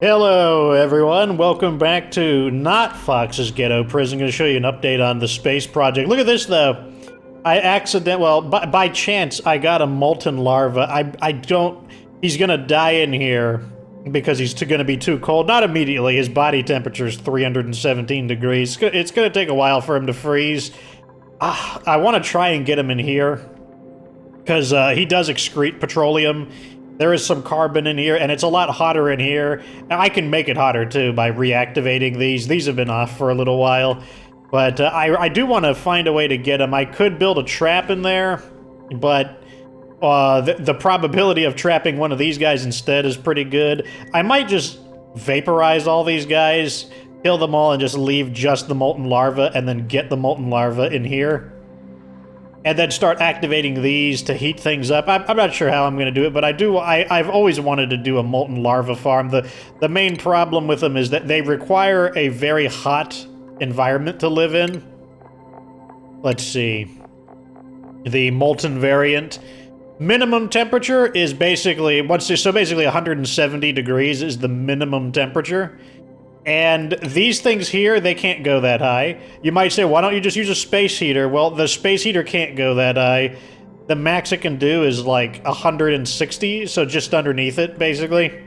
Hello everyone, welcome back to not Fox's Ghetto Prison. I'm going to show you an update on the space project. Look at this though. By chance, I got a molten larva. He's going to die in here because he's going to be too cold. Not immediately, his body temperature is 317 degrees. It's going to take a while for him to freeze. I want to try and get him in here because he does excrete petroleum. There is some carbon in here, and it's a lot hotter in here. I can make it hotter, too, by reactivating these. These have been off for a little while. But I do want to find a way to get them. I could build a trap in there, but the probability of trapping one of these guys instead is pretty good. I might just vaporize all these guys, kill them all, and just leave just the molten larva, and then get the molten larva in here. And then start activating these to heat things up. I'm not sure how I'm going to do it, but I've always wanted to do a molten larva farm. The main problem with them is that they require a very hot environment to live in. Let's see. The molten variant. Minimum temperature is basically, basically 170 degrees is the minimum temperature. And these things here, they can't go that high. You might say, why don't you just use a space heater? Well, the space heater can't go that high. The max it can do is like 160, so just underneath it, basically.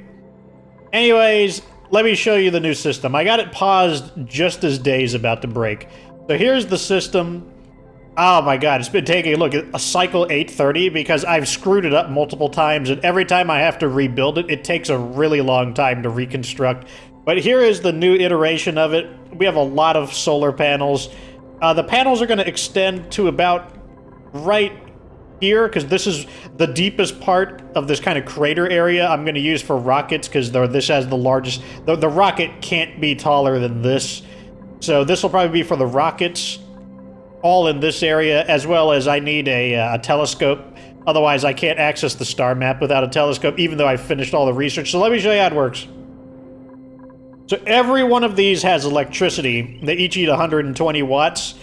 Anyways, let me show you the new system. I got it paused just as day's about to break. So here's the system. Oh my god, it's been taking a look at a cycle 830 because I've screwed it up multiple times, and every time I have to rebuild it, it takes a really long time to reconstruct. But here is the new iteration of it. We have a lot of solar panels. The panels are going to extend to about right here, because this is the deepest part of this kind of crater area I'm going to use for rockets, because this has the largest... The rocket can't be taller than this. So this will probably be for the rockets, all in this area, as well as I need a telescope. Otherwise, I can't access the star map without a telescope, even though I've finished all the research. So let me show you how it works. So every one of these has electricity. They each eat 120 watts.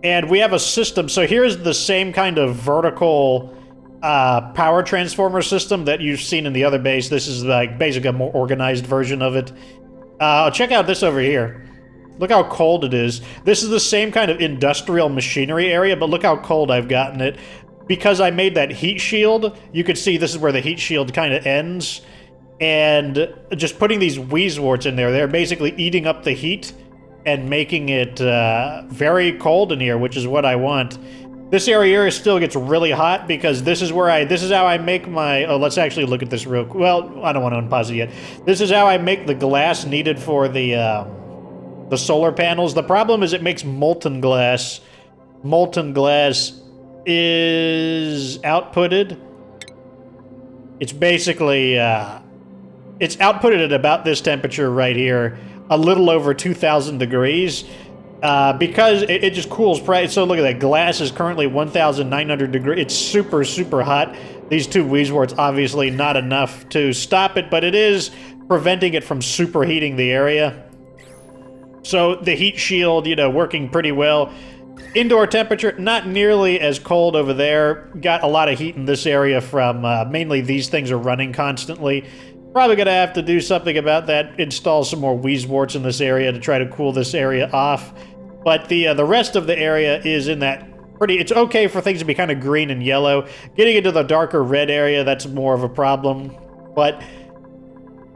And we have a system. So here's the same kind of vertical power transformer system that you've seen in the other base. This is like basically a more organized version of it. Check out this over here. Look how cold it is. This is the same kind of industrial machinery area, but look how cold I've gotten it. Because I made that heat shield, you can see this is where the heat shield kind of ends. And just putting these wheezeworts in there, they're basically eating up the heat and making it very cold in here, which is what I want. This area still gets really hot because this is how I make my... Oh, let's actually look at this real quick. Well, I don't want to unpause it yet. This is how I make the glass needed for the solar panels. The problem is it makes molten glass. Molten glass is outputted. It's basically... It's outputted at about this temperature right here, a little over 2,000 degrees, because it just cools. So look at that. Glass is currently 1,900 degrees. It's super, super hot. These two wheezeworts, obviously not enough to stop it, but it is preventing it from superheating the area. So the heat shield, working pretty well. Indoor temperature, not nearly as cold over there. Got a lot of heat in this area from mainly these things are running constantly. Probably going to have to do something about that, install some more wheezeworts in this area to try to cool this area off. But the rest of the area is in that it's okay for things to be kind of green and yellow. Getting into the darker red area, that's more of a problem. But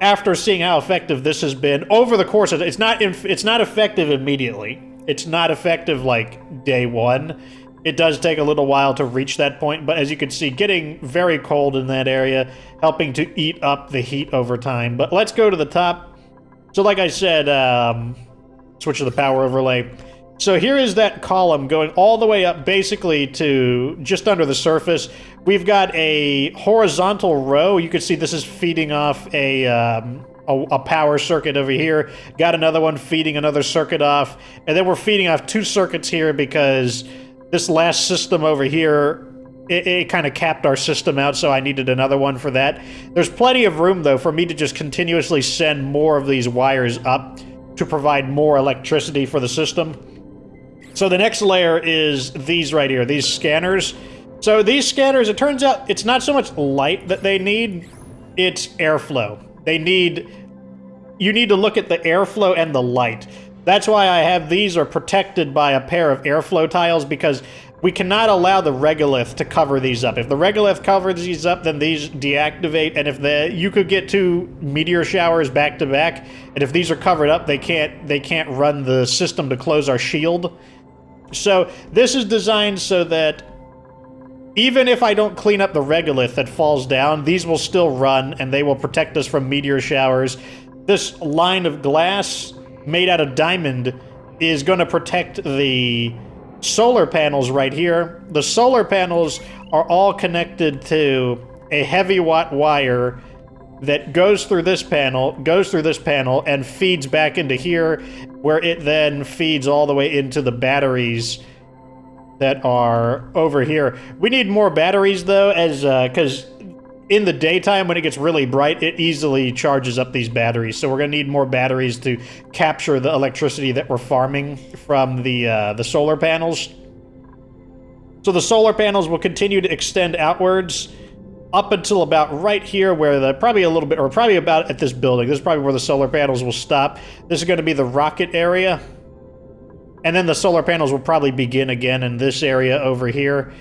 after seeing how effective this has been over the course of it's not effective immediately. It's not effective like day one. It does take a little while to reach that point, but as you can see, getting very cold in that area, helping to eat up the heat over time. But let's go to the top. So like I said, switch to the power overlay. So here is that column going all the way up basically to just under the surface. We've got a horizontal row. You can see this is feeding off a power circuit over here. Got another one feeding another circuit off. And then we're feeding off two circuits here because this last system over here, it kind of capped our system out, so I needed another one for that. There's plenty of room, though, for me to just continuously send more of these wires up to provide more electricity for the system. So the next layer is these right here, these scanners. So these scanners, it turns out it's not so much light that they need, it's airflow. They need you need to look at the airflow and the light. That's why I have these are protected by a pair of airflow tiles, because we cannot allow the regolith to cover these up. If the regolith covers these up, then these deactivate, and if you could get 2 meteor showers back to back, and if these are covered up, they can't run the system to close our shield. So this is designed so that even if I don't clean up the regolith that falls down, these will still run, and they will protect us from meteor showers. This line of glass made out of diamond is going to protect the solar panels right here. The solar panels are all connected to a heavy watt wire that goes through this panel, and feeds back into here, where it then feeds all the way into the batteries that are over here. We need more batteries though, as because in the daytime when it gets really bright, it easily charges up these batteries. So we're gonna need more batteries to capture the electricity that we're farming from the solar panels. So the solar panels will continue to extend outwards up until about right here, where probably about at this building. This is probably where the solar panels will stop. This is going to be the rocket area. And then the solar panels will probably begin again in this area over here.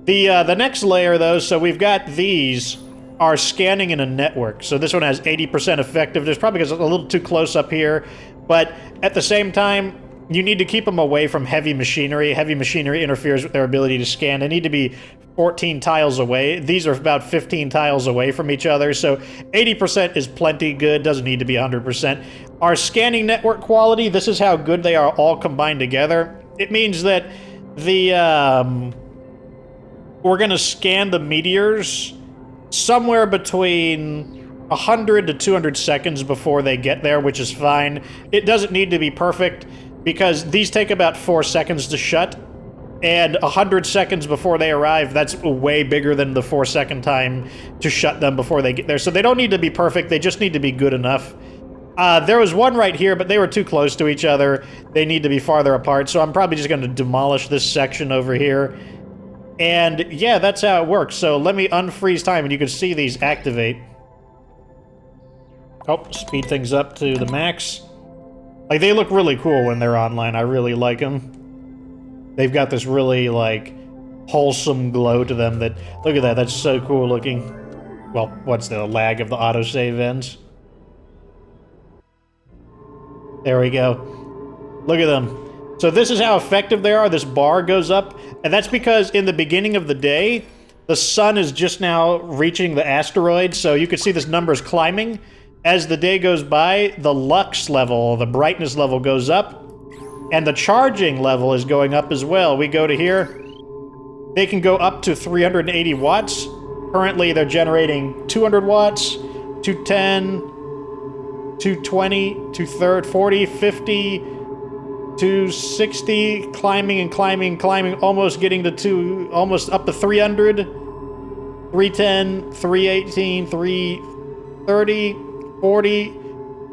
The next layer, though, so we've got these are scanning in a network. So this one has 80% effectiveness, probably because it's a little too close up here. But at the same time, you need to keep them away from heavy machinery. Heavy machinery interferes with their ability to scan. They need to be 14 tiles away. These are about 15 tiles away from each other, so 80% is plenty good, doesn't need to be 100%. Our scanning network quality, this is how good they are all combined together. It means that we're gonna scan the meteors somewhere between 100 to 200 seconds before they get there, which is fine. It doesn't need to be perfect, because these take about 4 seconds to shut. And 100 seconds before they arrive, that's way bigger than the 4-second time to shut them before they get there. So they don't need to be perfect, they just need to be good enough. There was one right here, but they were too close to each other. They need to be farther apart, so I'm probably just going to demolish this section over here. And yeah, that's how it works. So let me unfreeze time, and you can see these activate. Oh, speed things up to the max. Like, they look really cool when they're online. I really like them. They've got this really, like, wholesome glow to them that... Look at that, that's so cool looking. Well, what's the lag of the autosave ends? There we go. Look at them. So this is how effective they are. This bar goes up, and that's because in the beginning of the day, the sun is just now reaching the asteroid, so you can see this number is climbing. As the day goes by, the lux level, the brightness level goes up, and the charging level is going up as well. We go to here. They can go up to 380 watts. Currently, they're generating 200 watts, 210, 220, 240, 50, 260, climbing and climbing, climbing, almost getting to almost up to 300, 310, 318, 330, 40,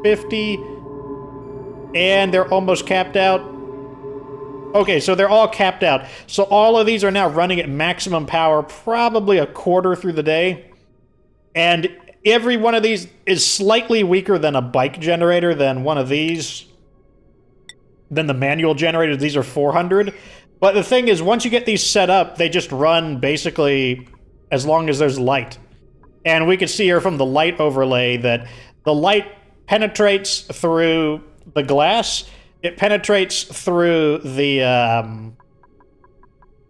50, and they're almost capped out. Okay, so they're all capped out. So all of these are now running at maximum power, probably a quarter through the day. And every one of these is slightly weaker than a bike generator, than one of these. Than the manual generators. These are 400. But the thing is, once you get these set up, they just run basically as long as there's light. And we can see here from the light overlay that the light penetrates through the glass. It penetrates through the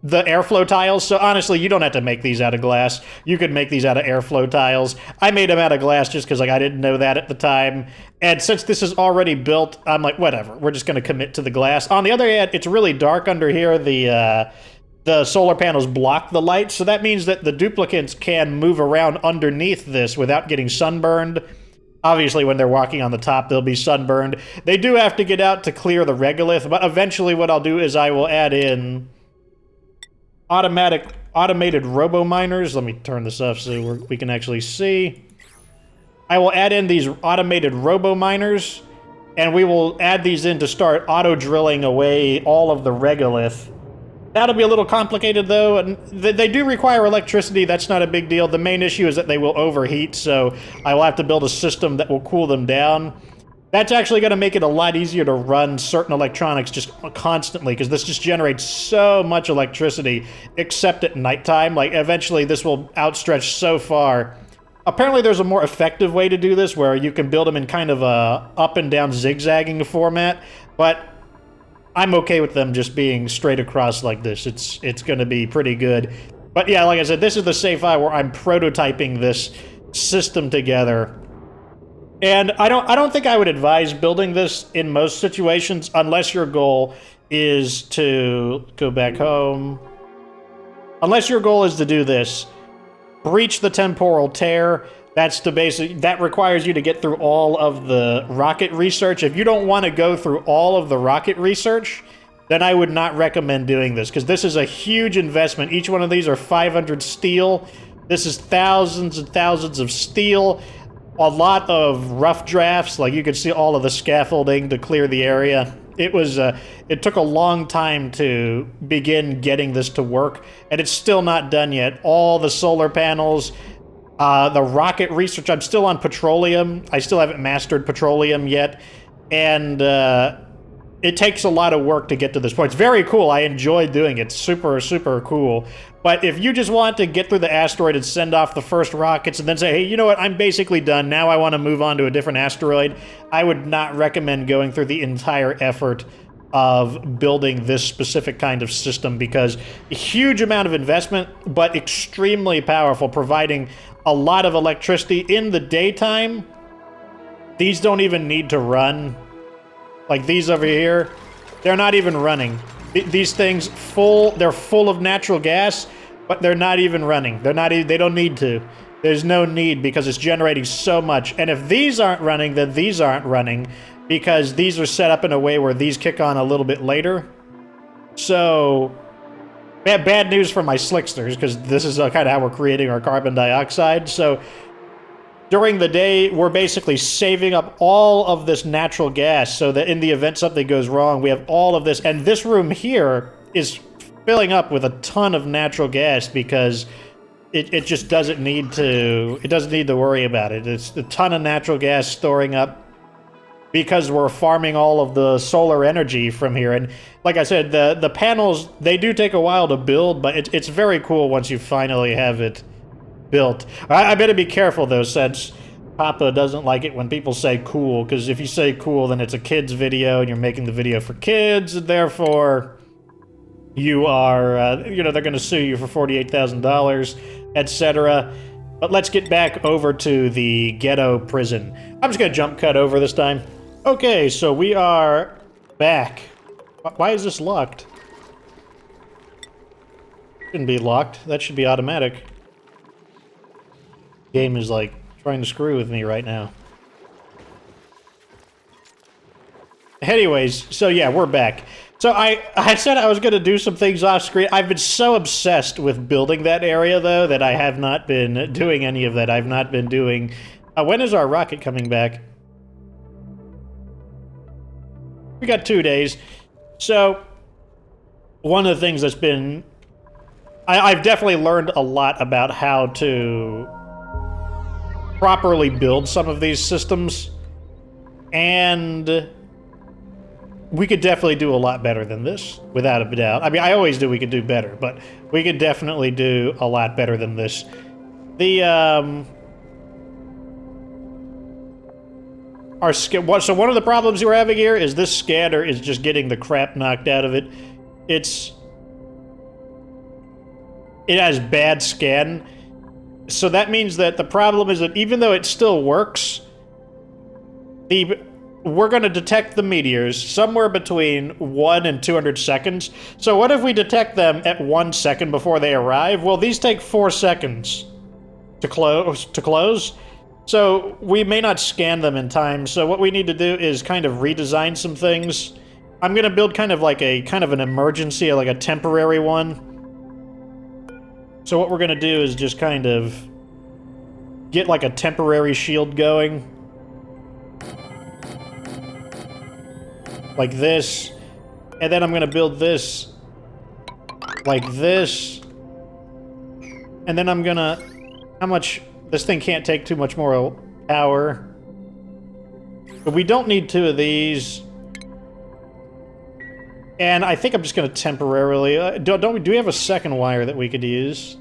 airflow tiles. So honestly, you don't have to make these out of glass. You could make these out of airflow tiles. I made them out of glass just because, like, I didn't know that at the time. And since this is already built, I'm like, whatever. We're just going to commit to the glass. On the other hand, it's really dark under here. The solar panels block the light, so that means that the duplicates can move around underneath this without getting sunburned. Obviously, when they're walking on the top, they'll be sunburned. They do have to get out to clear the regolith, but eventually what I'll do is I will add in automated robo-miners. Let me turn this off so we can actually see. I will add in these automated robo-miners, and we will add these in to start auto-drilling away all of the regolith. That'll be a little complicated, though, and they do require electricity. That's not a big deal. The main issue is that they will overheat, so I will have to build a system that will cool them down. That's actually going to make it a lot easier to run certain electronics just constantly, because this just generates so much electricity, except at nighttime. Like, eventually this will outstretch so far. Apparently there's a more effective way to do this, where you can build them in kind of a up and down zigzagging format, but I'm okay with them just being straight across like this. It's going to be pretty good. But yeah, like I said, this is the save file where I'm prototyping this system together. And I don't think I would advise building this in most situations unless your goal is to go back home. Unless your goal is to do this. Breach the temporal tear. That's the basic. That requires you to get through all of the rocket research. If you don't want to go through all of the rocket research, then I would not recommend doing this, because this is a huge investment. Each one of these are 500 steel. This is thousands and thousands of steel. A lot of rough drafts, like you could see all of the scaffolding to clear the area. It took a long time to begin getting this to work, and it's still not done yet. All the solar panels, the rocket research, I'm still on petroleum. I still haven't mastered petroleum yet, and it takes a lot of work to get to this point. It's very cool. I enjoy doing it. It's super, super cool. But if you just want to get through the asteroid and send off the first rockets and then say, hey, you know what, I'm basically done. Now I want to move on to a different asteroid, I would not recommend going through the entire effort of building this specific kind of system, because a huge amount of investment, but extremely powerful, providing a lot of electricity in the daytime. These don't even need to run. Like these over here, they're not even running. These things they're full of natural gas, but they're not even running. They don't need to. There's no need, because it's generating so much. And if these aren't running, then these aren't running, because these are set up in a way where these kick on a little bit later. So, bad news for my slicksters, because this is kind of how we're creating our carbon dioxide. So, during the day, we're basically saving up all of this natural gas so that in the event something goes wrong, we have all of this. And this room here is filling up with a ton of natural gas, because it just doesn't need to, it doesn't need to worry about it. It's a ton of natural gas storing up because we're farming all of the solar energy from here. And like I said, the panels, they do take a while to build, but it's very cool once you finally have it built. I better be careful, though, since Papa doesn't like it when people say cool, because if you say cool, then it's a kid's video, and you're making the video for kids, and therefore you are, you know, they're going to sue you for $48,000, etc. But let's get back over to the ghetto prison. I'm just going to jump cut over this time. Okay, so we are back. Why is this locked? Shouldn't be locked. That should be automatic. Game is like trying to screw with me right now. Anyways, so yeah, we're back. So I said I was going to do some things off screen. I've been so obsessed with building that area, though, that I have not been doing any of that. I've not been doing... when is our rocket coming back? We got 2 days. So, one of the things that's been... I've definitely learned a lot about how to properly build some of these systems, and we could definitely do a lot better than this, without a doubt. I mean, I always do we could do better, but we could definitely do a lot better than this. So one of the problems we're having here is this scanner is just getting the crap knocked out of it. It has bad scan. So that means that the problem is that even though it still works, we're going to detect the meteors somewhere between 1 and 200 seconds. So what if we detect them at 1 second before they arrive? Well, these take 4 seconds to close. So we may not scan them in time. So what we need to do is kind of redesign some things. I'm going to build kind of an emergency, like a temporary one. So what we're going to do is just kind of get like a temporary shield going. Like this. And then I'm going to build this like this. And then I'm going to... How much... This thing can't take too much more power. But we don't need 2 of these. And I think I'm just going to temporarily... do we have a second wire that we could use?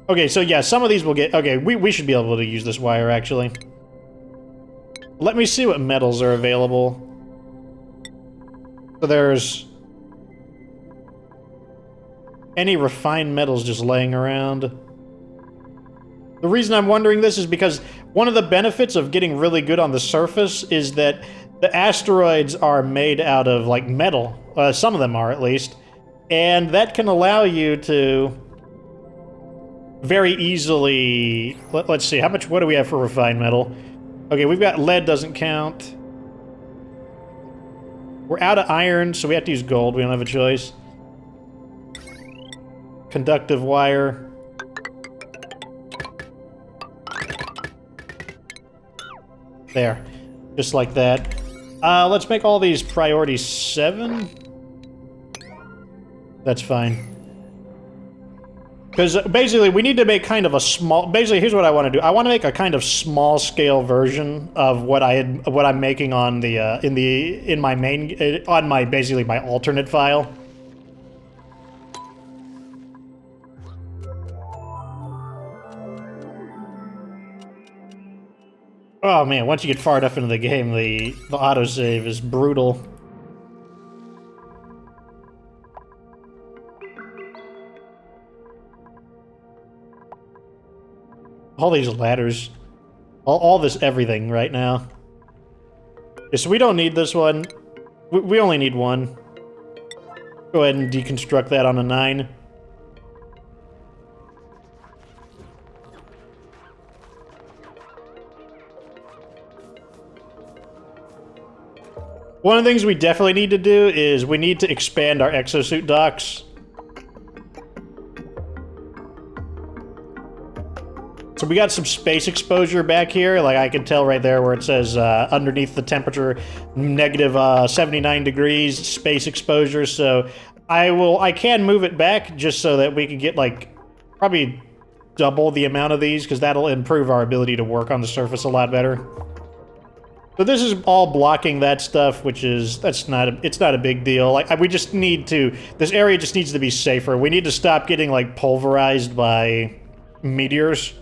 Okay, so yeah, some of these will get... Okay, we should be able to use this wire, actually. Let me see what metals are available. So there's... any refined metals just laying around. The reason I'm wondering this is because one of the benefits of getting really good on the surface is that the asteroids are made out of, like, metal. Some of them are, at least. And that can allow you to very easily... Let's see, what do we have for refined metal? Okay, we've got lead doesn't count. We're out of iron, so we have to use gold. We don't have a choice. Conductive wire. There. Just like that. Let's make all these priority 7. That's fine. Because basically, we need to make kind of a small... Basically, here's what I want to do. I want to make a kind of small-scale version of what I'm making on the basically my alternate file. Oh man, once you get far enough into the game, the autosave is brutal. All these ladders. All this everything right now. Okay, so we don't need this one. We only need 1. Go ahead and deconstruct that on a 9. One of the things we definitely need to do is we need to expand our exosuit docks. So we got some space exposure back here, like I can tell right there where it says underneath the temperature, negative 79 degrees, space exposure, so I can move it back just so that we can get like, probably double the amount of these, because that'll improve our ability to work on the surface a lot better. So this is all blocking that stuff, which is, it's not a big deal. Like, we just need to, this area just needs to be safer. We need to stop getting, like, pulverized by meteors.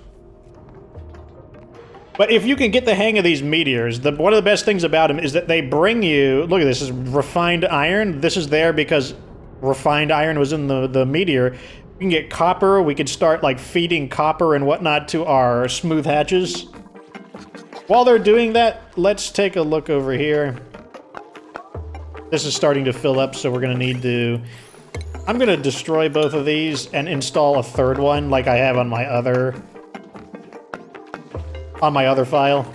But if you can get the hang of these meteors, one of the best things about them is that they bring you, look at this, is refined iron. This is there because refined iron was in the meteor. We can get copper, we could start, like, feeding copper and whatnot to our smooth hatches. While they're doing that, let's take a look over here. This is starting to fill up, so we're going to need to... I'm going to destroy both of these and install a 3rd one like I have on my other... file.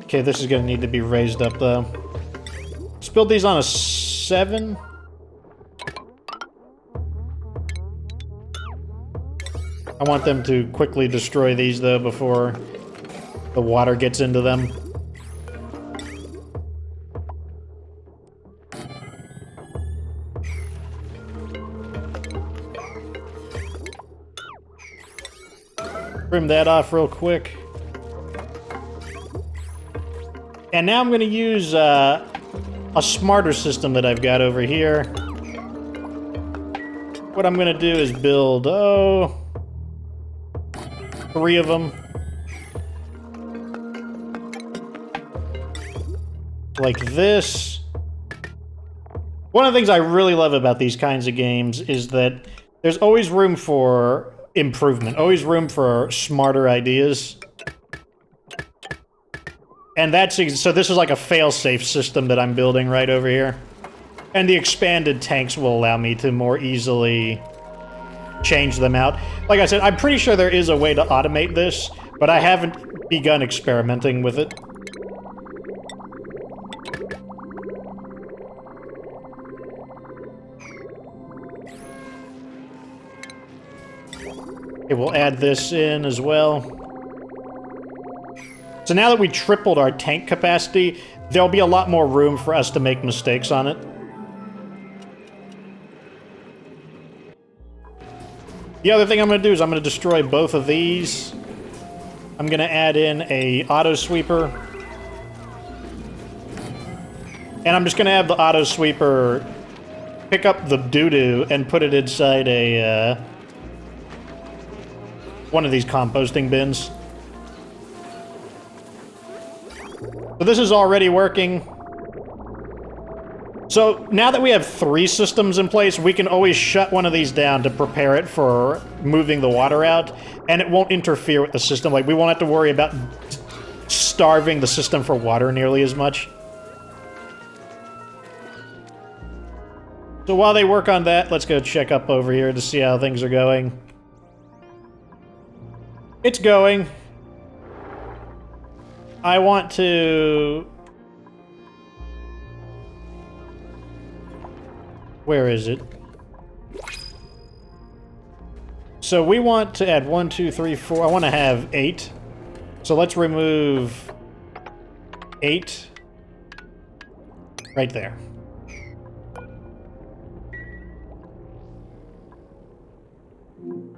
Okay, this is going to need to be raised up, though. Let's build these on a 7. I want them to quickly destroy these, though, before the water gets into them. Trim that off real quick. And now I'm going to use a smarter system that I've got over here. What I'm going to do is build, 3 of them. Like this. One of the things I really love about these kinds of games is that there's always room for improvement, always room for smarter ideas. And so this is like a fail-safe system that I'm building right over here. And the expanded tanks will allow me to more easily change them out. Like I said, I'm pretty sure there is a way to automate this, but I haven't begun experimenting with it. Okay, we'll add this in as well. So now that we tripled our tank capacity, there'll be a lot more room for us to make mistakes on it. The other thing I'm going to do is I'm going to destroy both of these. I'm going to add in a auto sweeper. And I'm just going to have the auto sweeper pick up the doo-doo and put it inside a one of these composting bins. So this is already working. So now that we have 3 systems in place, we can always shut one of these down to prepare it for moving the water out, and it won't interfere with the system. Like, we won't have to worry about starving the system for water nearly as much. So while they work on that, let's go check up over here to see how things are going. It's going. I want to... Where is it? So we want to add 1, 2, 3, 4. I want to have 8. So let's remove 8 right there.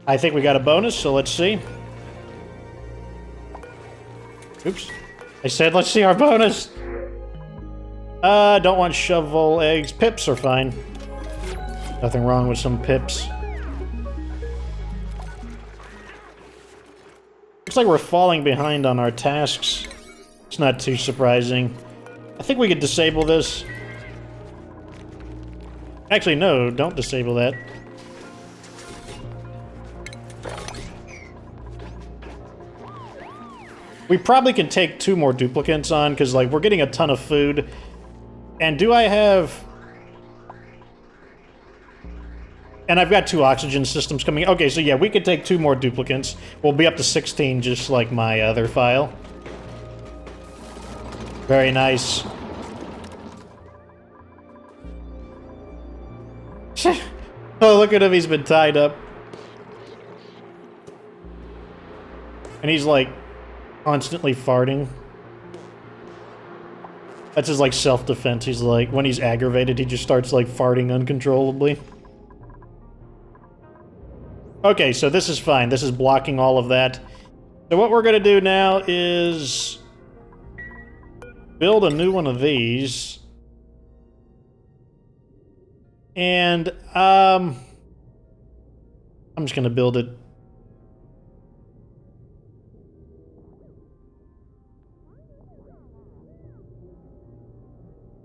I think we got a bonus, so let's see. Oops. I said let's see our bonus. Don't want shovel eggs. Pips are fine. Nothing wrong with some pips. Looks like we're falling behind on our tasks. It's not too surprising. I think we could disable this. Actually, no, don't disable that. We probably can take 2 more duplicates on, because, like, we're getting a ton of food. And do I have... And I've got 2 oxygen systems coming. Okay, so yeah, we could take 2 more duplicates. We'll be up to 16, just like my other file. Very nice. Oh, look at him, he's been tied up. And he's, like, constantly farting. That's his, like, self-defense. He's like, when he's aggravated, he just starts, like, farting uncontrollably. Okay, so this is fine. This is blocking all of that. So what we're gonna do now is build a new one of these. And, I'm just gonna build it.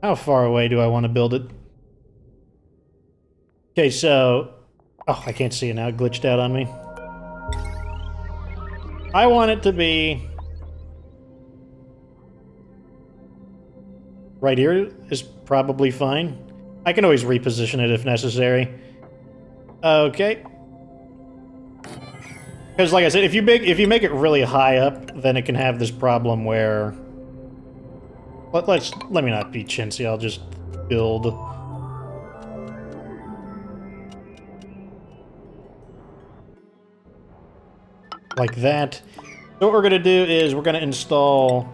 How far away do I want to build it? Okay, so... Oh, I can't see it now. It glitched out on me. I want it to be... Right here is probably fine. I can always reposition it if necessary. Okay. Because, like I said, if you make it really high up, then it can have this problem where... Let me not be chintzy, I'll just build. Like that. So what we're gonna do is we're gonna install...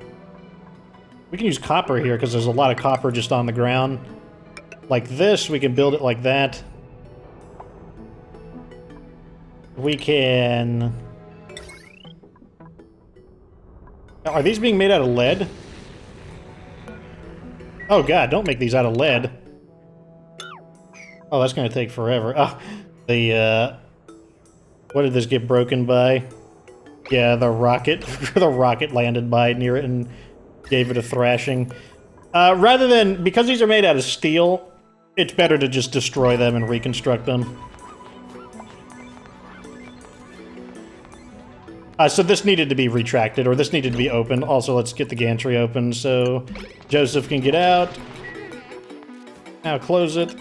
We can use copper here, because there's a lot of copper just on the ground. Like this, we can build it like that. We can... Are these being made out of lead? Oh god, don't make these out of lead. Oh, that's gonna take forever. Oh, the, what did this get broken by? Yeah, the rocket. The rocket landed by near it and gave it a thrashing. Rather than... Because these are made out of steel, it's better to just destroy them and reconstruct them. So this needed to be retracted, or this needed to be opened. Also, let's get the gantry open so Joseph can get out. Now close it.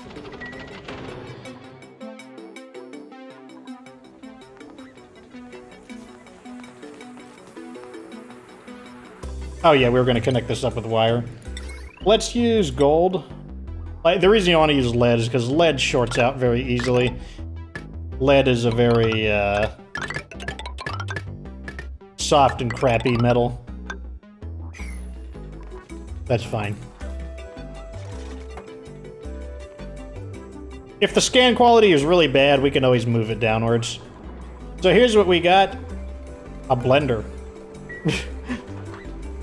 Oh yeah, we were going to connect this up with wire. Let's use gold. The reason you want to use lead is because lead shorts out very easily. Lead is a very, soft and crappy metal. That's fine. If the scan quality is really bad, we can always move it downwards. So here's what we got. A blender.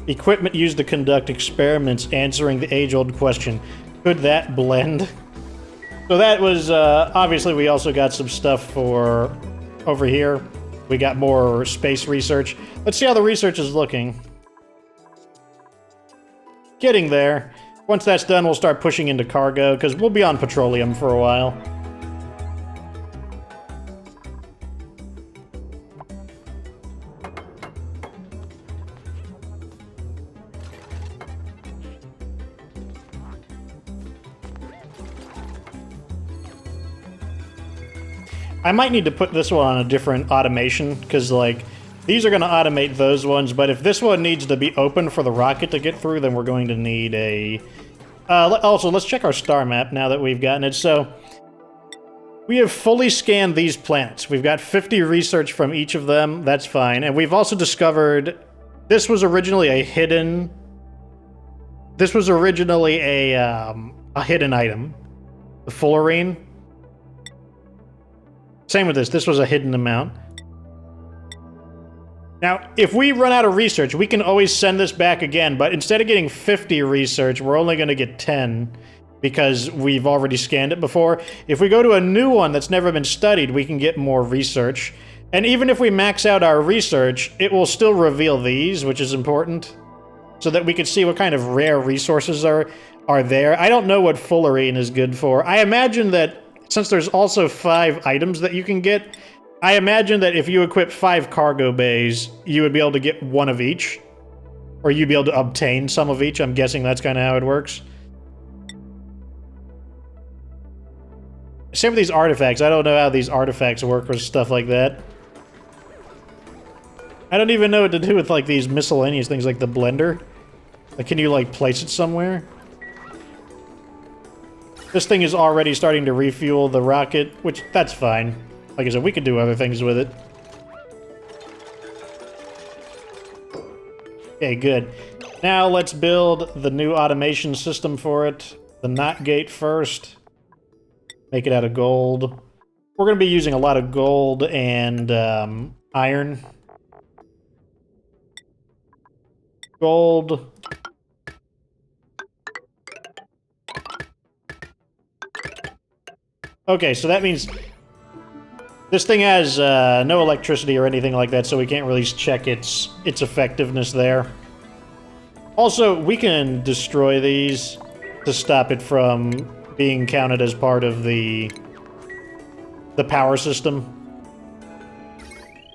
Equipment used to conduct experiments answering the age-old question, could that blend? So that was, obviously we also got some stuff for over here. We got more space research. Let's see how the research is looking. Getting there. Once that's done, we'll start pushing into cargo, because we'll be on petroleum for a while. I might need to put this one on a different automation, because, like, these are going to automate those ones, but if this one needs to be open for the rocket to get through, then we're going to need a... also, let's check our star map now that we've gotten it. So, we have fully scanned these planets. We've got 50 research from each of them. That's fine. And we've also discovered... This was originally a hidden... This was originally a hidden item. The fullerene. Same with this. This was a hidden amount. Now, if we run out of research, we can always send this back again, but instead of getting 50 research, we're only going to get 10 because we've already scanned it before. If we go to a new one that's never been studied, we can get more research. And even if we max out our research, it will still reveal these, which is important, so that we can see what kind of rare resources are there. I don't know what fullerene is good for. I imagine that since there's also 5 items that you can get, I imagine that if you equip 5 cargo bays, you would be able to get 1 of each. Or you'd be able to obtain some of each. I'm guessing that's kind of how it works. Same with these artifacts. I don't know how these artifacts work or stuff like that. I don't even know what to do with, like, these miscellaneous things like the blender. Like, can you, like, place it somewhere? This thing is already starting to refuel the rocket, which, that's fine. Like I said, we could do other things with it. Okay, good. Now let's build the new automation system for it. The knot gate first. Make it out of gold. We're going to be using a lot of gold and iron. Gold. Okay, so that means this thing has no electricity or anything like that, so we can't really check its effectiveness there. Also, we can destroy these to stop it from being counted as part of the power system.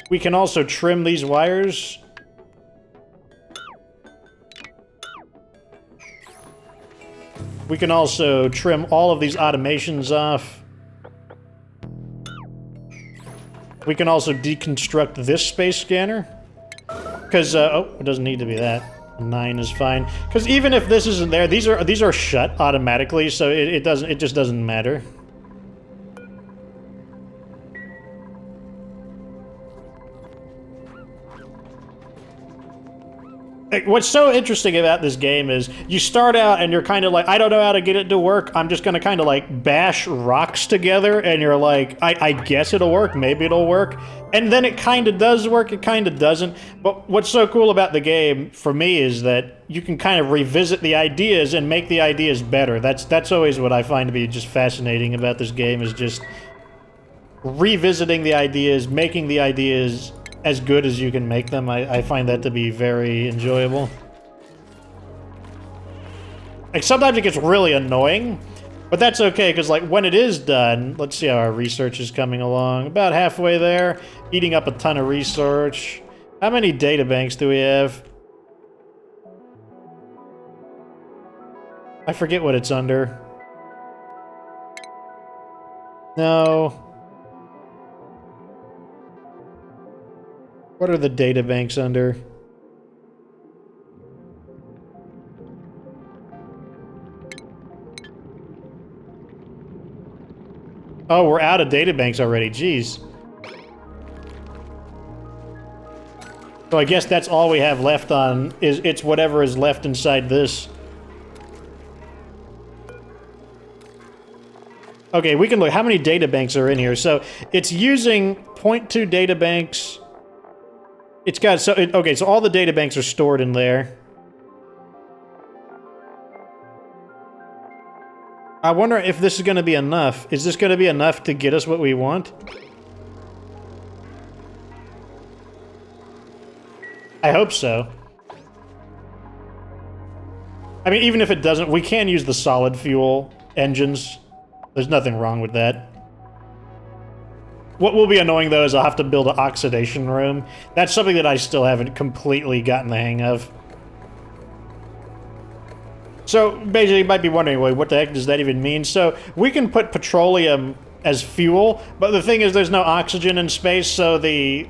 We can also trim these wires. We can also trim all of these automations off. We can also deconstruct this space scanner. Because, oh, it doesn't need to be that. 9 is fine. Because even if this isn't there, these are shut automatically, so it just doesn't matter. What's so interesting about this game is you start out and you're kind of like, I don't know how to get it to work. I'm just going to kind of like bash rocks together, and you're like, I guess it'll work. Maybe it'll work. And then it kind of does work. It kind of doesn't. But what's so cool about the game for me is that you can kind of revisit the ideas and make the ideas better. That's always what I find to be just fascinating about this game, is just revisiting the ideas, making the ideas as good as you can make them. I find that to be very enjoyable. Like, sometimes it gets really annoying, but that's okay, because, like, when it is done, let's see how our research is coming along. About halfway there, eating up a ton of research. How many data banks do we have? I forget what it's under. No. What are the data banks under? Oh, we're out of data banks already. Jeez. So I guess that's all we have left on, is it's whatever is left inside this. Okay, we can look. How many data banks are in here? So it's using 0.2 data banks. It's got, so, okay, so all the data banks are stored in there. I wonder if this is going to be enough. Is this going to be enough to get us what we want? I hope so. I mean, even if it doesn't, we can use the solid fuel engines. There's nothing wrong with that. What will be annoying, though, is I'll have to build an oxidation room. That's something that I still haven't completely gotten the hang of. So, basically, you might be wondering, wait, what the heck does that even mean? So, we can put petroleum as fuel, but the thing is there's no oxygen in space, so the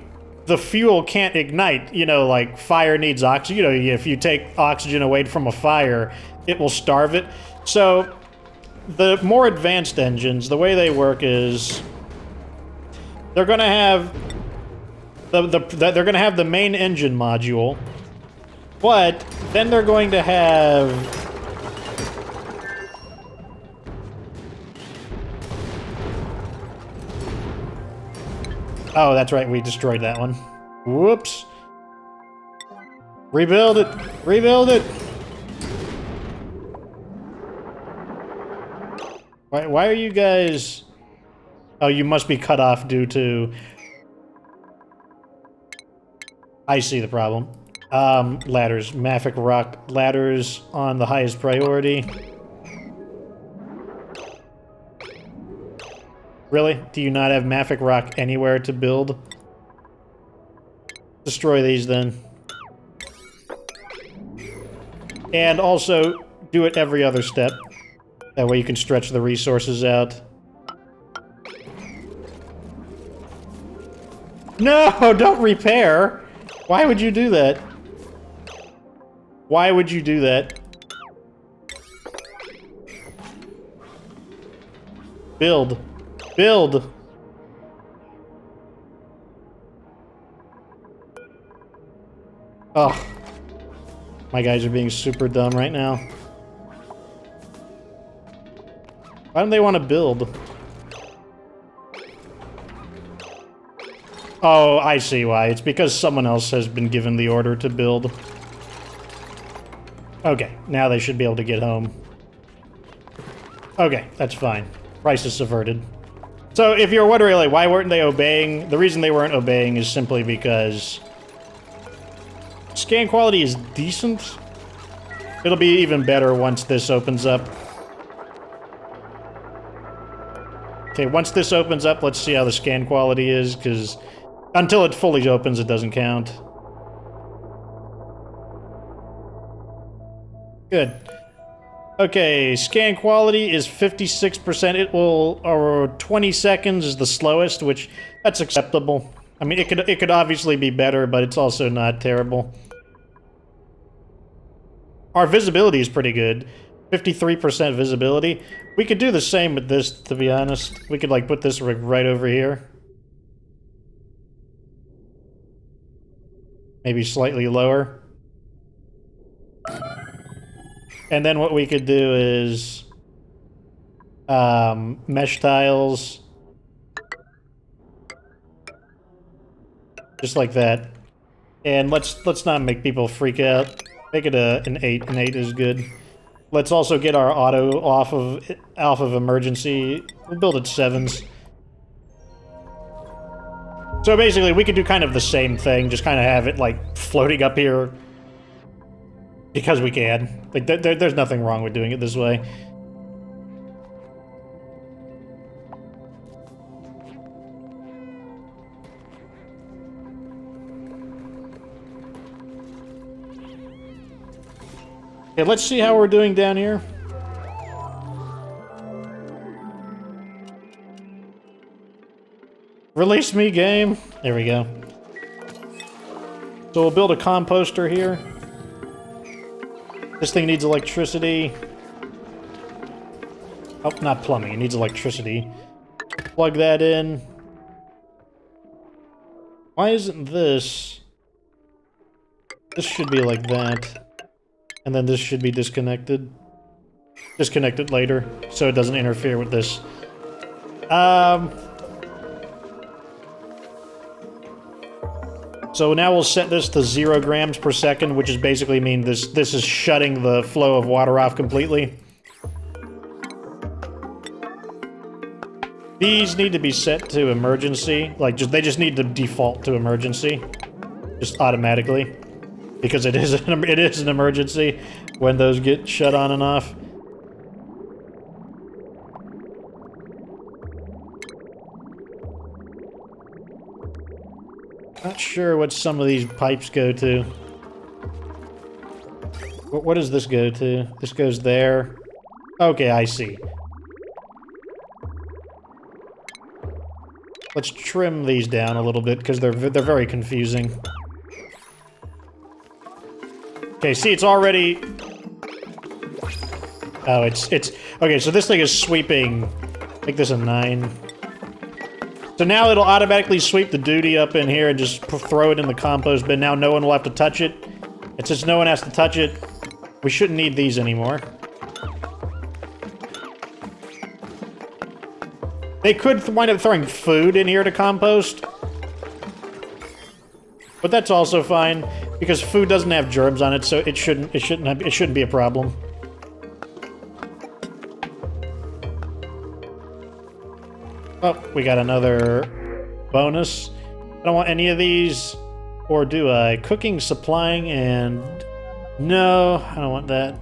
fuel can't ignite. You know, like, fire needs oxygen. You know, if you take oxygen away from a fire, it will starve it. So, the more advanced engines, the way they work is they're going to have they're going to have the main engine module, but then they're going to have oh, that's right, we destroyed that one. Whoops. Rebuild it. Rebuild it. Why are you guys... Oh, you must be cut off due to... I see the problem. Ladders. Mafic rock ladders on the highest priority. Really? Do you not have Mafic rock anywhere to build? Destroy these then. And also, do it every other step. That way you can stretch the resources out. No, don't repair! Why would you do that? Why would you do that? Build. Build! Oh. My guys are being super dumb right now. Why don't they want to build? Oh, I see why. It's because someone else has been given the order to build. Okay, now they should be able to get home. Okay, that's fine. Crisis averted. So, if you're wondering, like, why weren't they obeying? The reason they weren't obeying is simply because... scan quality is decent. It'll be even better once this opens up. Okay, once this opens up, let's see how the scan quality is, because until it fully opens, it doesn't count. Good. Okay, scan quality is 56%. It will, or 20 seconds is the slowest, which, that's acceptable. I mean, it could obviously be better, but it's also not terrible. Our visibility is pretty good. 53% visibility. We could do the same with this, to be honest. We could, like, put this right over here. Maybe slightly lower. And then what we could do is... mesh tiles. Just like that. And let's not make people freak out. Make it an 8. An 8 is good. Let's also get our auto off of emergency. We'll build it 7s. So basically, we could do kind of the same thing, just kind of have it, like, floating up here. Because we can. Like, there's nothing wrong with doing it this way. Okay, let's see how we're doing down here. Release me, game. There we go. So we'll build a composter here. This thing needs electricity. Oh, not plumbing. It needs electricity. Plug that in. Why isn't this... This should be like that. And then this should be disconnected. Disconnect it later, so it doesn't interfere with this. So now we'll set this to 0 grams per second, which is basically mean this is shutting the flow of water off completely. These need to be set to emergency, like they just need to default to emergency, just automatically, because it is an emergency when those get shut on and off. Not sure what some of these pipes go to. What does this go to? This goes there. Okay, I see. Let's trim these down a little bit because they're very confusing. Okay, see, it's already. Oh, it's okay. So this thing is sweeping. Make this a 9. So now it'll automatically sweep the duty up in here and just throw it in the compost bin. Now no one will have to touch it. And since no one has to touch it, we shouldn't need these anymore. They could wind up throwing food in here to compost. But that's also fine, because food doesn't have germs on it, so it shouldn't be a problem. Oh, we got another bonus. I don't want any of these, or do I? Cooking, supplying, and... No, I don't want that.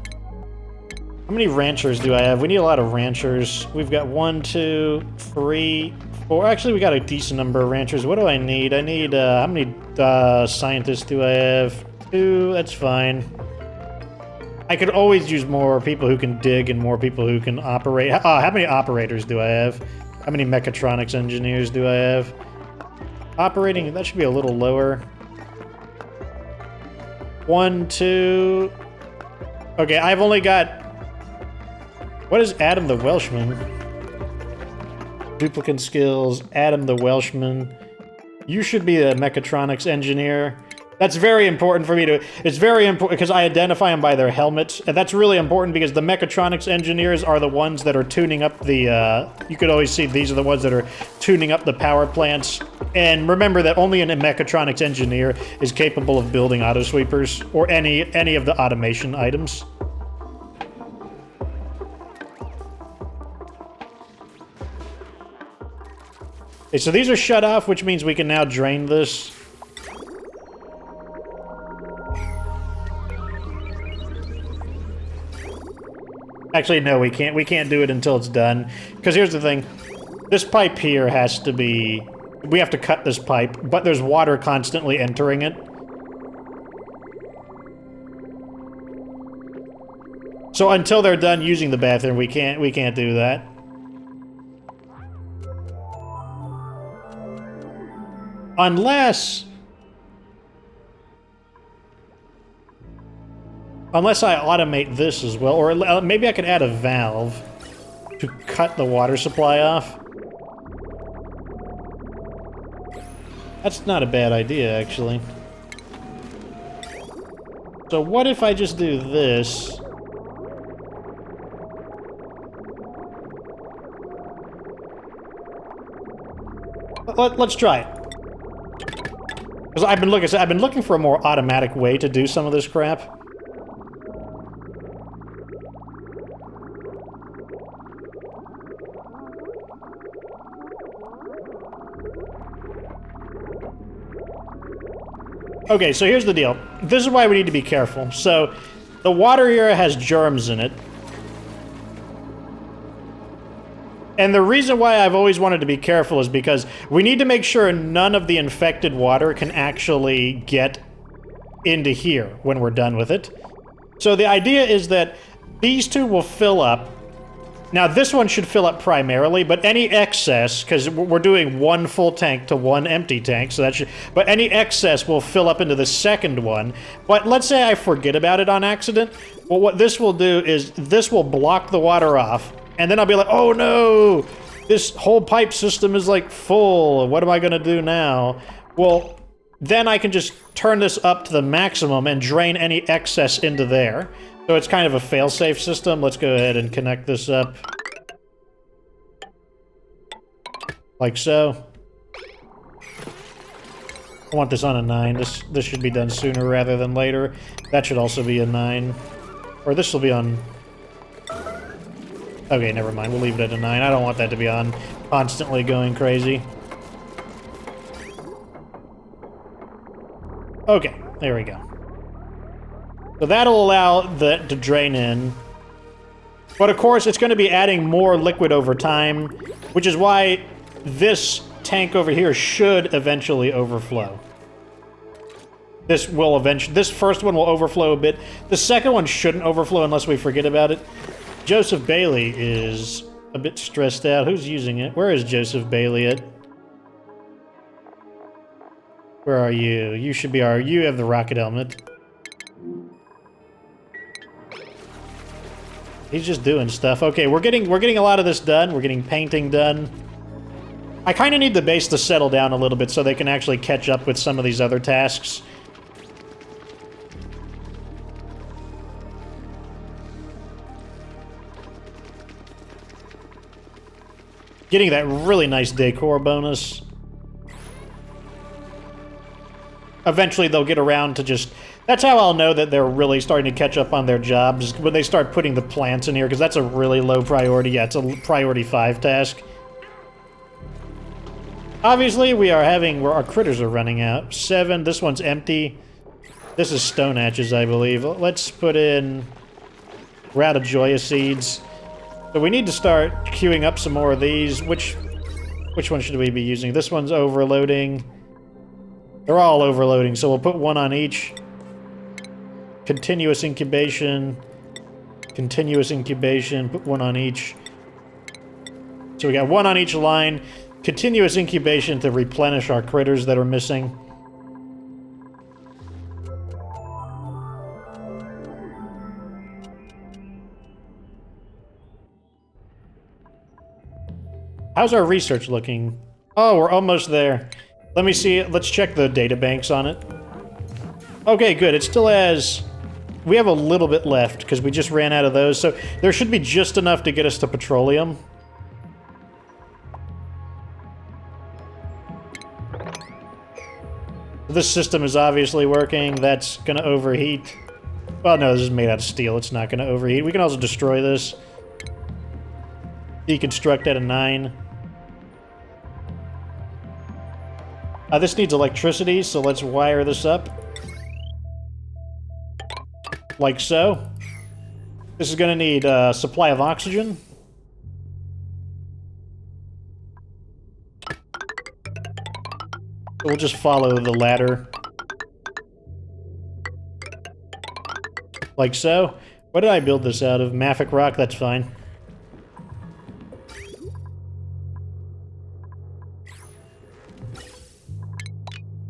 How many ranchers do I have? We need a lot of ranchers. We've got 1, 2, 3, 4. Actually, we got a decent number of ranchers. What do I need? I need, how many scientists do I have? 2, that's fine. I could always use more people who can dig and more people who can operate. How many operators do I have? How many mechatronics engineers do I have? Operating, that should be a little lower. 1, 2... Okay, I've only got... What is Adam the Welshman? Duplicate skills, Adam the Welshman. You should be a mechatronics engineer. That's very important for me to... It's very important because I identify them by their helmets. And that's really important because the mechatronics engineers are the ones that are tuning up the... you could always see these are the ones that are tuning up the power plants. And remember that only a mechatronics engineer is capable of building autosweepers or any of the automation items. Okay, so these are shut off, which means we can now drain this. Actually, no, we can't. We can't do it until it's done. Because here's the thing. This pipe here has to be... We have to cut this pipe, but there's water constantly entering it. So until they're done using the bathroom, we can't do that. Unless I automate this as well, or maybe I could add a valve to cut the water supply off. That's not a bad idea, actually. So what if I just do this? Let's try it. Because I've been looking for a more automatic way to do some of this crap. Okay, so here's the deal. This is why we need to be careful. So, the water here has germs in it. And the reason why I've always wanted to be careful is because we need to make sure none of the infected water can actually get into here when we're done with it. So the idea is that these two will fill up. Now this one should fill up primarily, but any excess, because we're doing 1 full tank to 1 empty tank, so that should, but any excess will fill up into the second one. But let's say I forget about it on accident. Well, what this will do is this will block the water off. And then I'll be like, oh no, this whole pipe system is like full. What am I gonna do now? Well, then I can just turn this up to the maximum and drain any excess into there. So it's kind of a fail-safe system. Let's go ahead and connect this up. Like so. I want this on a 9. This should be done sooner rather than later. That should also be a 9. Or this will be on... Okay, never mind. We'll leave it at a 9. I don't want that to be on constantly going crazy. Okay, there we go. So that'll allow that to drain in. But of course, it's going to be adding more liquid over time, which is why this tank over here should eventually overflow. This first one will overflow a bit. The second one shouldn't overflow unless we forget about it. Joseph Bailey is a bit stressed out. Who's using it? Where is Joseph Bailey at? Where are you? You should be you have the rocket helmet. He's just doing stuff. Okay, we're getting a lot of this done. We're getting painting done. I kind of need the base to settle down a little bit so they can actually catch up with some of these other tasks. Getting that really nice decor bonus. Eventually they'll get around to just... That's how I'll know that they're really starting to catch up on their jobs, when they start putting the plants in here, because that's a really low priority. Yeah, it's a priority 5 task. Obviously, our critters are running out. 7, this one's empty. This is stone hatches, I believe. Let's put in... We're out of Joya seeds. So we need to start queuing up some more of these. Which one should we be using? This one's overloading. They're all overloading, so we'll put one on each. Continuous incubation. Continuous incubation. Put one on each. So we got one on each line. Continuous incubation to replenish our critters that are missing. How's our research looking? Oh, we're almost there. Let me see. Let's check the data banks on it. Okay, good. It still has... We have a little bit left, because we just ran out of those, so there should be just enough to get us to petroleum. This system is obviously working. That's going to overheat. Well, no, this is made out of steel. It's not going to overheat. We can also destroy this. Deconstruct at a 9. This needs electricity, so let's wire this up. Like so. This is going to need a supply of oxygen. We'll just follow the ladder. Like so. What did I build this out of? Mafic rock? That's fine.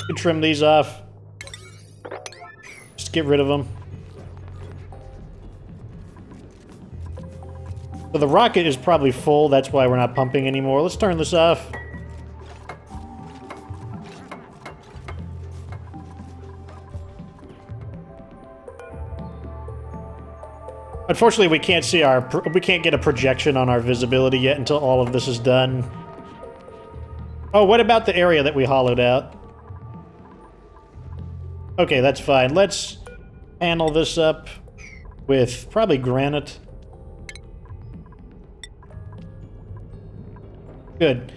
You can trim these off. Just get rid of them. So the rocket is probably full, that's why we're not pumping anymore. Let's turn this off. Unfortunately, we can't see we can't get a projection on our visibility yet until all of this is done. Oh, what about the area that we hollowed out? Okay, that's fine. Let's panel this up with probably granite. Good.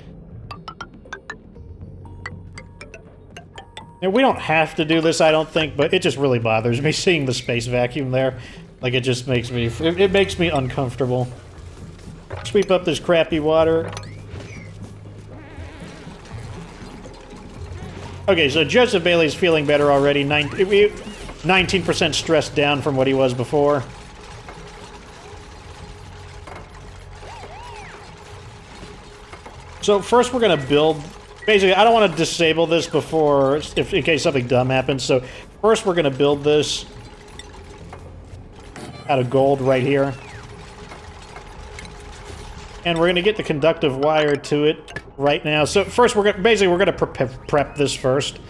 Now, we don't have to do this, I don't think, but it just really bothers me seeing the space vacuum there. Like, it just makes me... It makes me uncomfortable. Sweep up this crappy water. Okay, so Joseph Bailey's feeling better already. 19% stressed down from what he was before. So first we're going to build... Basically, I don't want to disable this before... in case something dumb happens. So first we're going to build this out of gold right here. And we're going to get the conductive wire to it right now. So first we're going to prep this first.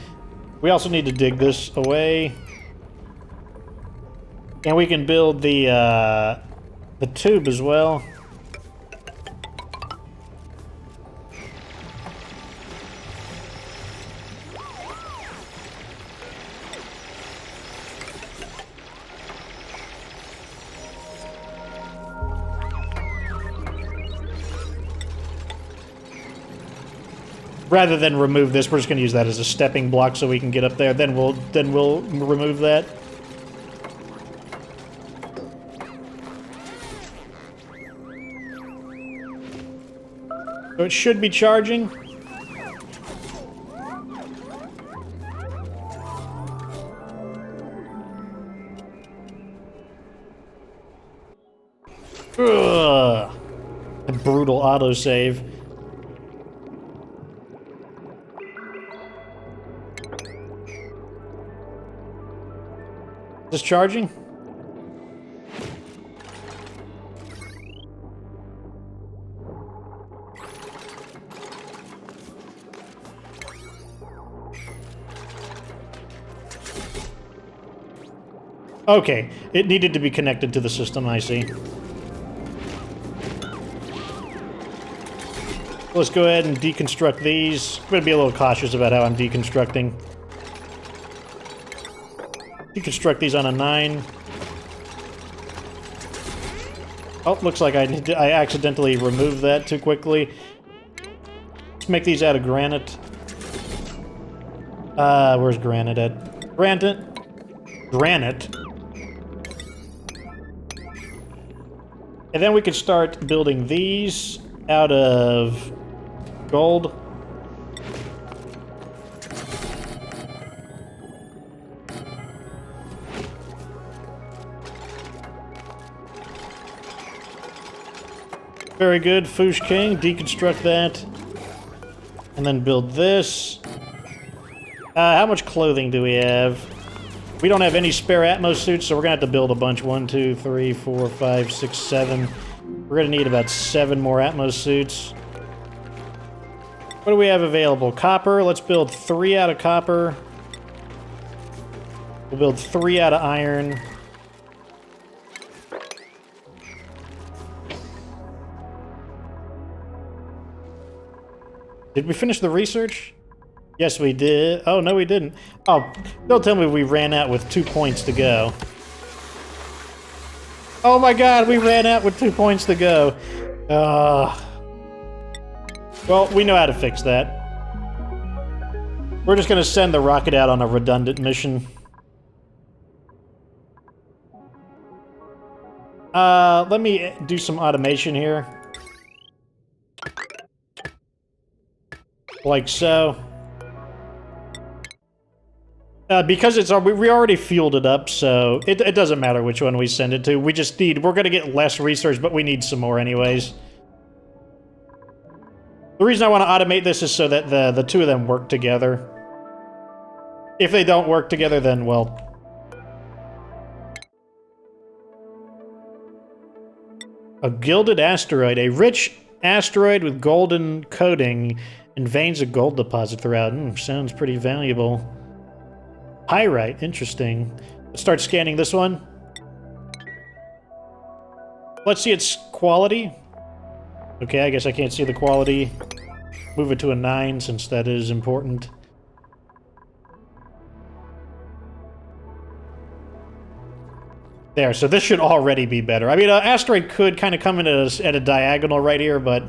We also need to dig this away. And we can build the tube as well. Rather than remove this, we're just gonna use that as a stepping block so we can get up there. Then we'll remove that. So it should be charging. Ugh. A brutal autosave. Is this charging? Okay, it needed to be connected to the system, I see. Let's go ahead and deconstruct these. I'm going to be a little cautious about how I'm deconstructing. Deconstruct these on a 9. Oh, looks like I accidentally removed that too quickly. Let's make these out of granite. Where's granite at? Granite. And then we could start building these out of gold. Very good, Foosh King. Deconstruct that. And then build this. How much clothing do we have? We don't have any spare Atmos suits, so we're gonna have to build a bunch. 1, 2, 3, 4, 5, 6, 7. We're gonna need about 7 more Atmos suits. What do we have available? Copper. Let's build 3 out of copper. We'll build 3 out of iron. Did we finish the research? Yes, we did. Oh, no, we didn't. Oh, don't tell me we ran out with 2 points to go. Oh my god, we ran out with 2 points to go. Well, we know how to fix that. We're just gonna send the rocket out on a redundant mission. Let me do some automation here. Like so. Because it's we already fueled it up, so it doesn't matter which one we send it to. We're gonna get less research, but we need some more anyways. The reason I want to automate this is so that the two of them work together. If they don't work together, then, well... A gilded asteroid. A rich asteroid with golden coating and veins of gold deposit throughout. Sounds pretty valuable. Pyrite, interesting. Let's start scanning this one. Let's see its quality. Okay, I guess I can't see the quality. Move it to a 9 since that is important. There, so this should already be better. I mean, an asteroid could kind of come in at a diagonal right here, but...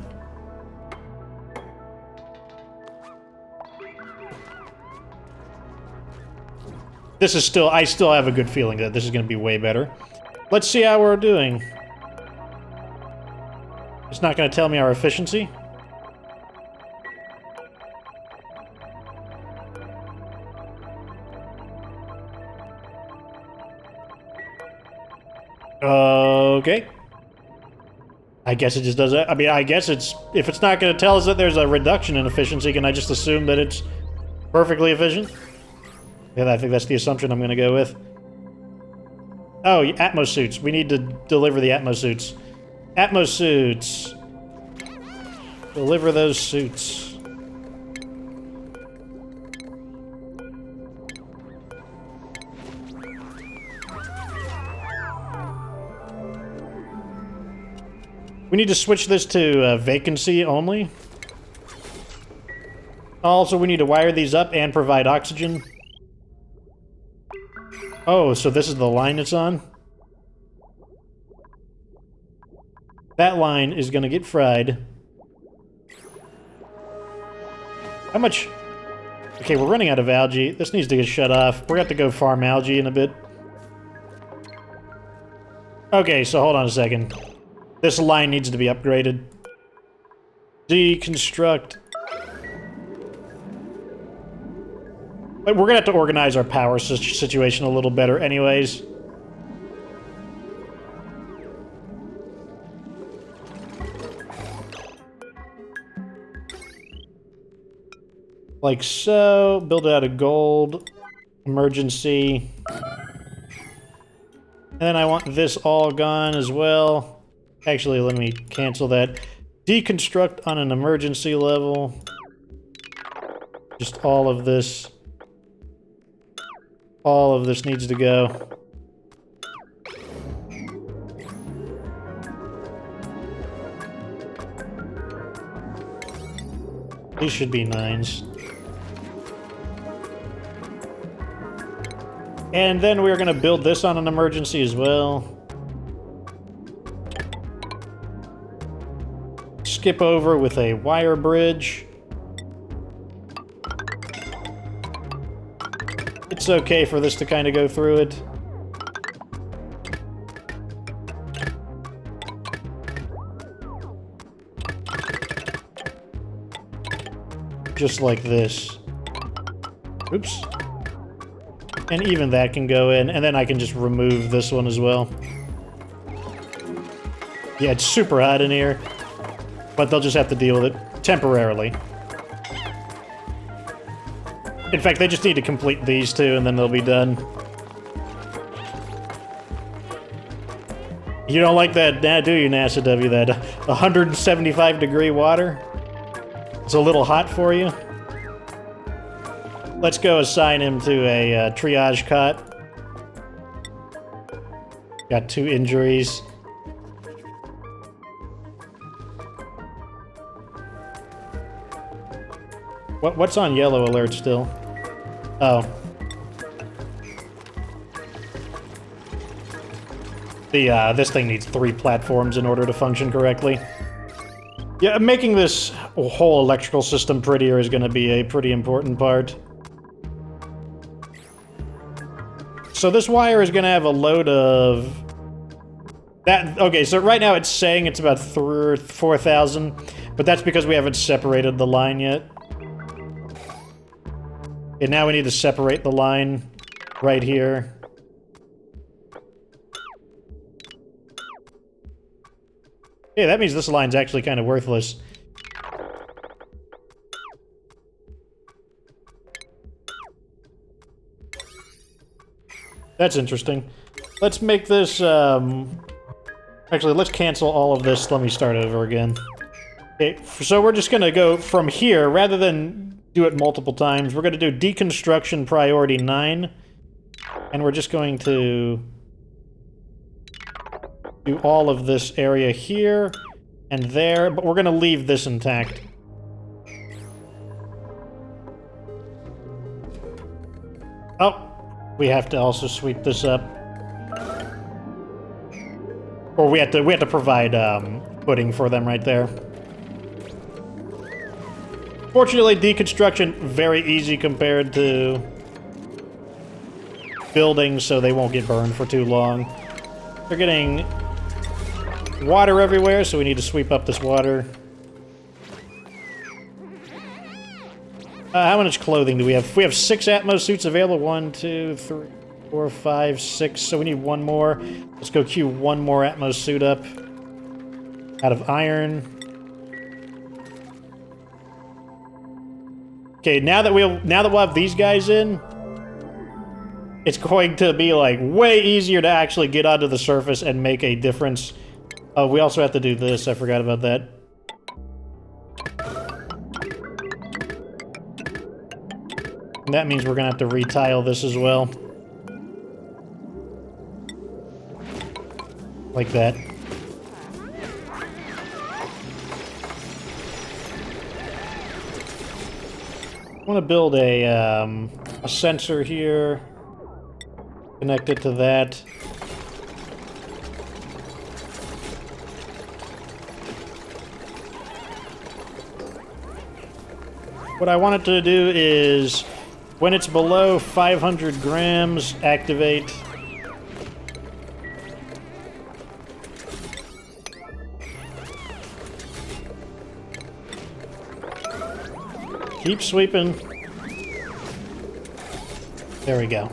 This is still... I still have a good feeling that this is going to be way better. Let's see how we're doing. It's not going to tell me our efficiency. Okay. I guess it just does that. I mean, I guess it's... If it's not going to tell us that there's a reduction in efficiency, can I just assume that it's perfectly efficient? Yeah, I think that's the assumption I'm going to go with. Oh, Atmos suits. We need to deliver the Atmos suits. Atmos suits. Deliver those suits. We need to switch this to vacancy only. Also, we need to wire these up and provide oxygen. Oh, so this is the line it's on? That line is going to get fried. How much... Okay, we're running out of algae. This needs to get shut off. We're gonna have to go farm algae in a bit. Okay, so hold on a second. This line needs to be upgraded. Deconstruct. But we're gonna have to organize our power situation a little better anyways. Like so. Build it out of gold. Emergency. And then I want this all gone as well. Actually, let me cancel that. Deconstruct on an emergency level. Just all of this. All of this needs to go. These should be 9s. And then we're gonna build this on an emergency as well. Skip over with a wire bridge. It's okay for this to kind of go through it. Just like this. Oops. And even that can go in, and then I can just remove this one as well. Yeah, it's super hot in here, but they'll just have to deal with it temporarily. In fact, they just need to complete these two, and then they'll be done. You don't like that, do you, NASA W? That 175-degree water? It's a little hot for you? Let's go assign him to a triage cot. Got 2 injuries. What's on yellow alert still? Oh. This thing needs 3 platforms in order to function correctly. Yeah, making this whole electrical system prettier is going to be a pretty important part. So this wire is going to have a load of... that. Okay, so right now it's saying it's about 4,000, but that's because we haven't separated the line yet. And now we need to separate the line right here. Yeah, that means this line's actually kind of worthless. That's interesting. Let's make this, actually, let's cancel all of this. Let me start over again. Okay, so we're just gonna go from here, rather than do it multiple times, we're gonna do deconstruction priority 9. And we're just going to do all of this area here and there, but we're gonna leave this intact. Oh! We have to also sweep this up. Or we have to provide footing for them right there. Fortunately, deconstruction very easy compared to buildings, so they won't get burned for too long. They're getting water everywhere, so we need to sweep up this water. How much clothing do we have? We have 6 Atmos suits available. 1, 2, 3, 4, 5, 6. So we need 1 more. Let's go queue 1 more Atmos suit up. Out of iron. Okay, now that we'll have these guys in, it's going to be like way easier to actually get onto the surface and make a difference. Oh, we also have to do this. I forgot about that. And that means we're gonna have to retile this as well. Like that. I want to build a sensor here. Connect it to that. What I want it to do is, when it's below 500 grams, activate. Keep sweeping. There we go.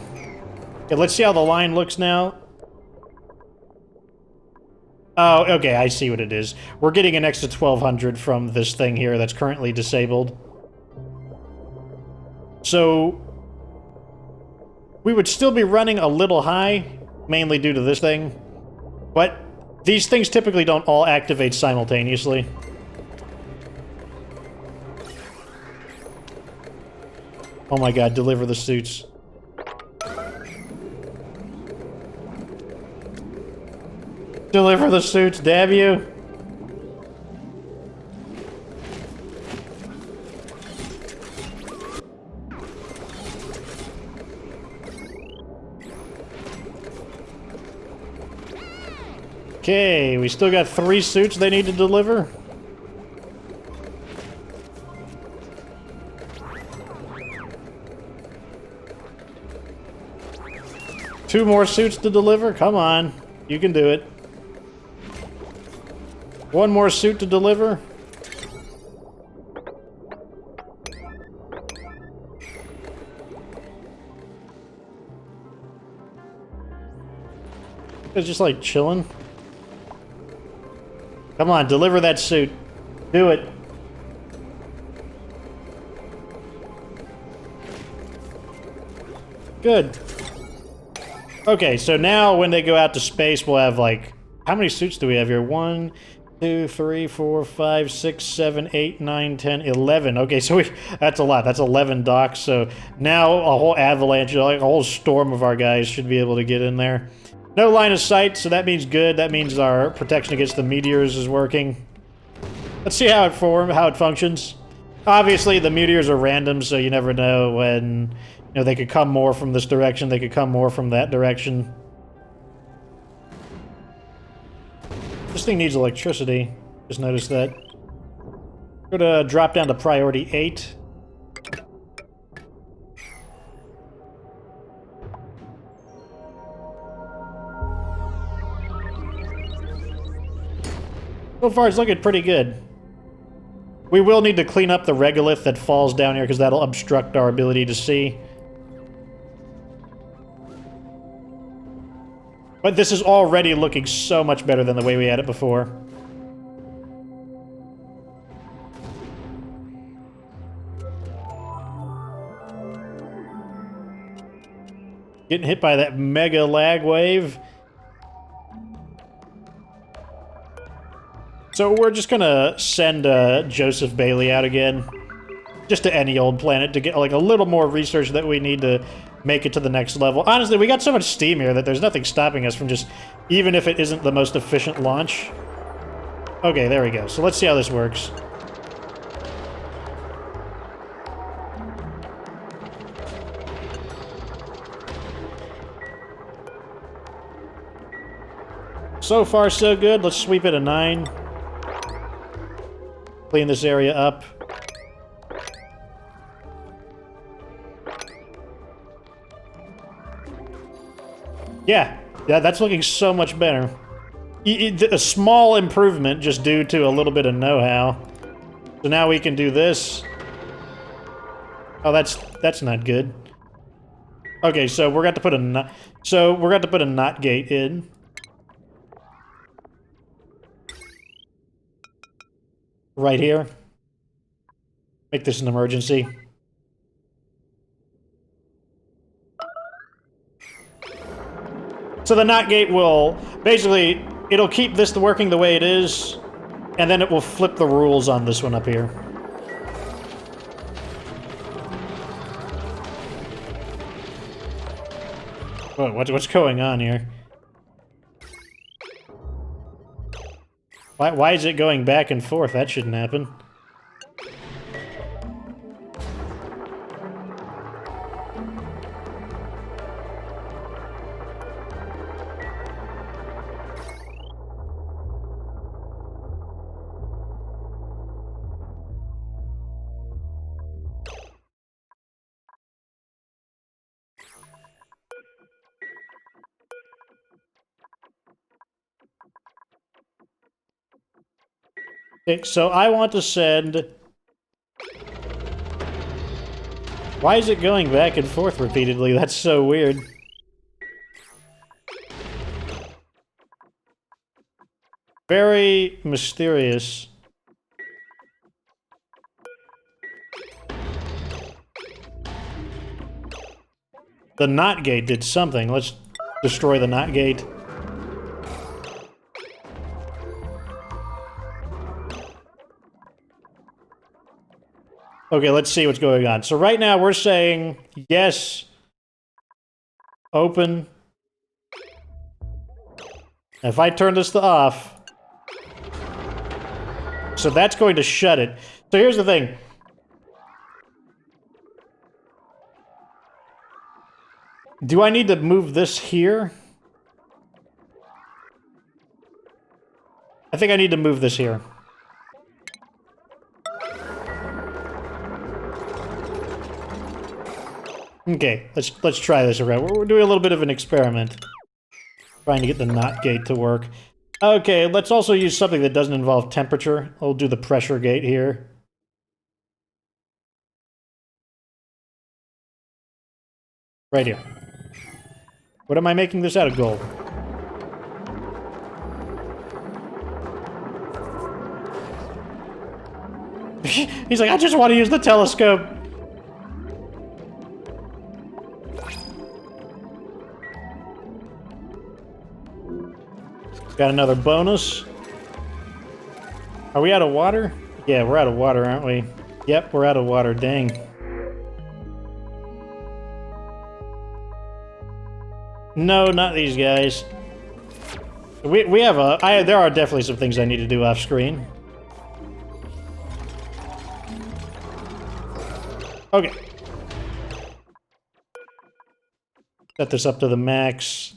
Okay, let's see how the line looks now. Oh, okay, I see what it is. We're getting an extra 1200 from this thing here that's currently disabled. So, we would still be running a little high, mainly due to this thing. But these things typically don't all activate simultaneously. Oh my god, deliver the suits. Deliver the suits, damn you! Okay, we still got 3 suits they need to deliver. Two more suits to deliver? Come on. You can do it. One more suit to deliver. It's just like chilling. Come on, deliver that suit. Do it. Good. Okay, so now when they go out to space, we'll have like... How many suits do we have here? 1, 2, 3, 4, 5, 6, 7, 8, 9, 10, 11. Okay, so that's a lot. That's 11 docks. So now a whole avalanche, like a whole storm of our guys should be able to get in there. No line of sight, so that means good. That means our protection against the meteors is working. Let's see how it functions. Obviously, the meteors are random, so you never know when... You know, they could come more from this direction, they could come more from that direction. This thing needs electricity. Just noticed that. We're gonna drop down to priority 8. So far, it's looking pretty good. We will need to clean up the regolith that falls down here, because that'll obstruct our ability to see. But this is already looking so much better than the way we had it before. Getting hit by that mega lag wave. So we're just gonna send Joseph Bailey out again. Just to any old planet to get like a little more research that we need to make it to the next level. Honestly, we got so much steam here that there's nothing stopping us from just, even if it isn't the most efficient launch. Okay, there we go. So let's see how this works. So far, so good. Let's sweep it a 9. Clean this area up. Yeah, that's looking so much better. A small improvement just due to a little bit of know-how. So now we can do this. Oh, that's not good. Okay, so we're going to put a knot gate in. Right here. Make this an emergency. So the knot gate will, basically, it'll keep this working the way it is, and then it will flip the rules on this one up here. Whoa, what's going on here? Why is it going back and forth? That shouldn't happen. Okay, so I want to send... Why is it going back and forth repeatedly? That's so weird. Very mysterious. The knot gate did something. Let's destroy the knot gate. Okay, let's see what's going on. So right now we're saying yes, open. If I turn this to off, so that's going to shut it. So here's the thing. Do I need to move this here? I think I need to move this here. Okay, let's try this around. We're doing a little bit of an experiment. Trying to get the knot gate to work. Okay, let's also use something that doesn't involve temperature. I'll do the pressure gate here. Right here. What am I making this out of? Gold. He's like, I just want to use the telescope. Got another bonus. Are we out of water? Yeah, we're out of water, aren't we? Yep, we're out of water. Dang. No, not these guys. We have a... there are definitely some things I need to do off screen. Okay. Set this up to the max.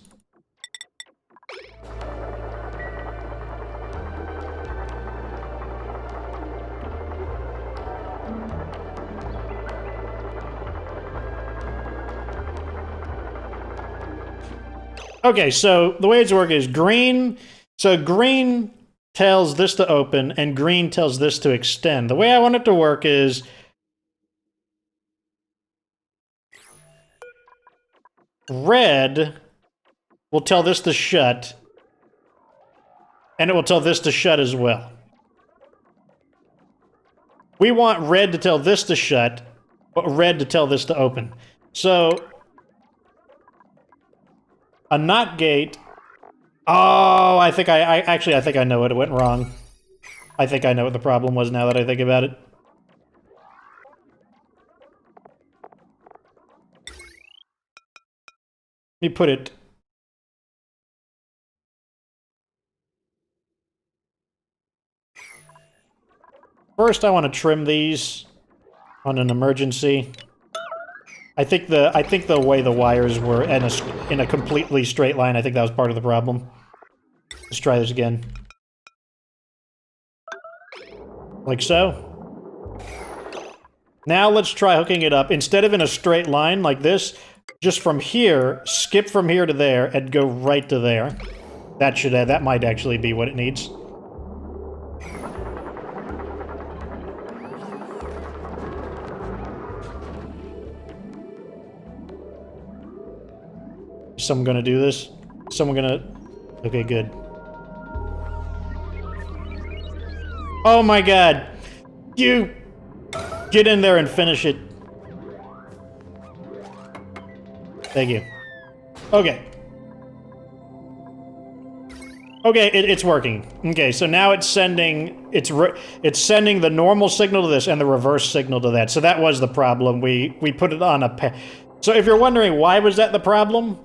Okay, so the way it's working is green. So green tells this to open, and green tells this to extend. The way I want it to work is red will tell this to shut, and it will tell this to shut as well. We want red to tell this to shut, but red to tell this to open. So a knot gate. Oh, I think I think I know what went wrong. I think I know what the problem was now that I think about it. Let me put it... First, I want to trim these on an emergency. I think the way the wires were in a completely straight line, I think that was part of the problem. Let's try this again. Like so. Now let's try hooking it up. Instead of in a straight line like this, just from here, skip from here to there, and go right to there. That might actually be what it needs. Is someone gonna do this? Someone gonna... Okay, good. Oh my god! You... Get in there and finish it. Thank you. Okay. Okay, it's working. Okay, so now it's sending... It's sending the normal signal to this and the reverse signal to that. So that was the problem. We put it on a... So if you're wondering why was that the problem...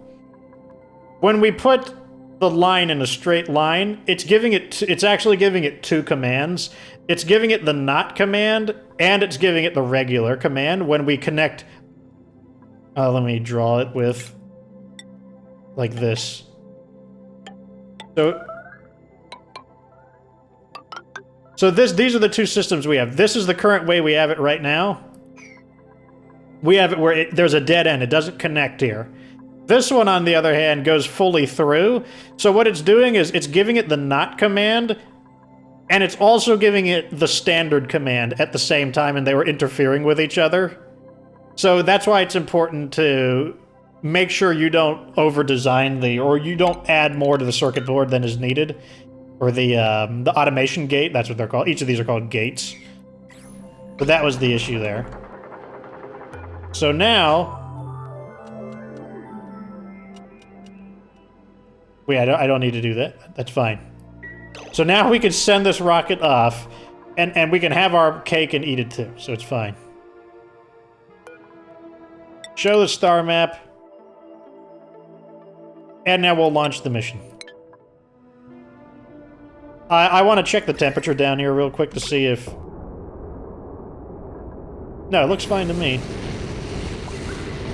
When we put the line in a straight line, it's actually giving it two commands. It's giving it the not command, and it's giving it the regular command when we connect... let me draw it with... like this. So these are the two systems we have. This is the current way we have it right now. We have it where there's a dead end. It doesn't connect here. This one, on the other hand, goes fully through. So what it's doing is it's giving it the not command, And it's also giving it the standard command at the same time, and they were interfering with each other. So that's why it's important to make sure you don't over-design or you don't add more to the circuit board than is needed. Or the automation gate, that's what they're called. Each of these are called gates. But that was the issue there. So now... Wait, I don't need to do that. That's fine. So now we can send this rocket off, and we can have our cake and eat it too, so it's fine. Show the star map. And now we'll launch the mission. I want to check the temperature down here real quick to see if... No, it looks fine to me.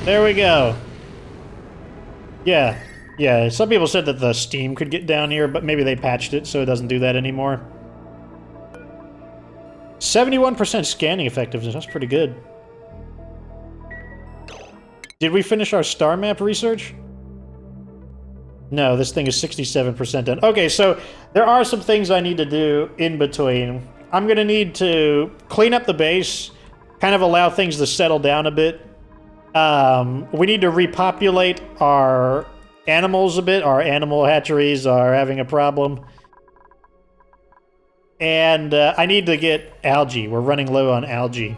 There we go. Yeah, some people said that the steam could get down here, but maybe they patched it so it doesn't do that anymore. 71% scanning effectiveness, that's pretty good. Did we finish our star map research? No, this thing is 67% done. Okay, so there are some things I need to do in between. I'm going to need to clean up the base, kind of allow things to settle down a bit. We need to repopulate our animals a bit. Our animal hatcheries are having a problem. And I need to get algae. We're running low on algae.